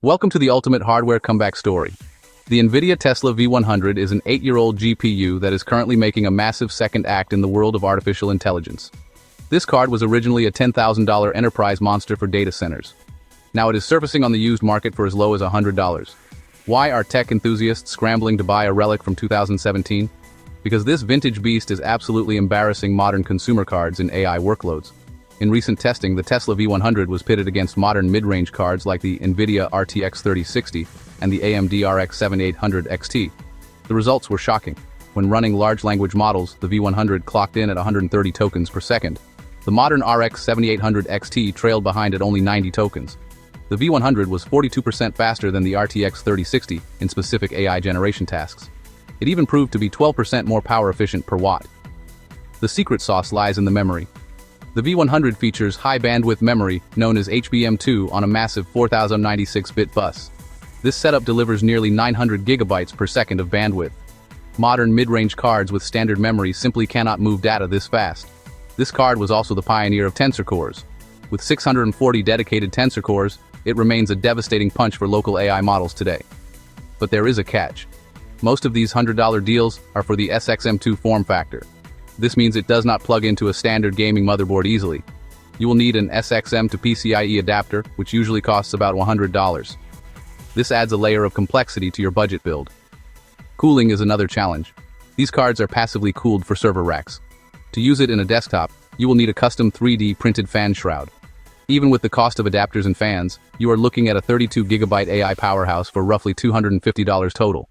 Welcome to the ultimate hardware comeback story. The NVIDIA Tesla V100 is an 8-year-old GPU that is currently making a massive second act in the world of artificial intelligence. This card was originally a $10,000 enterprise monster for data centers. Now it is surfacing on the used market for as low as $100. Why are tech enthusiasts scrambling to buy a relic from 2017? Because this vintage beast is absolutely embarrassing modern consumer cards in AI workloads. In recent testing, the Tesla V100 was pitted against modern mid-range cards like the NVIDIA RTX 3060 and the AMD RX 7800 XT. The results were shocking. When running large language models, the V100 clocked in at 130 tokens per second. The modern RX 7800 XT trailed behind at only 90 tokens. The V100 was 42% faster than the RTX 3060 in specific AI generation tasks. It even proved to be 12% more power efficient per watt. The secret sauce lies in the memory. The V100 features high-bandwidth memory, known as HBM2, on a massive 4096-bit bus. This setup delivers nearly 900 gigabytes per second of bandwidth. Modern mid-range cards with standard memory simply cannot move data this fast. This card was also the pioneer of Tensor Cores. With 640 dedicated Tensor Cores, it remains a devastating punch for local AI models today. But there is a catch. Most of these $100 deals are for the SXM2 form factor. This means it does not plug into a standard gaming motherboard easily. You will need an SXM to PCIe adapter, which usually costs about $100. This adds a layer of complexity to your budget build. Cooling is another challenge. These cards are passively cooled for server racks. To use it in a desktop, you will need a custom 3D printed fan shroud. Even with the cost of adapters and fans, you are looking at a 32GB AI powerhouse for roughly $250 total.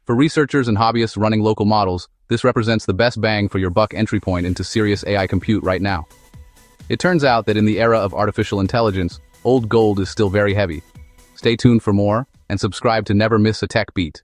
For researchers and hobbyists running local models, this represents the best bang for your buck entry point into serious AI compute right now. It turns out that in the era of artificial intelligence, old gold is still very heavy. Stay tuned for more, and subscribe to never miss a tech beat.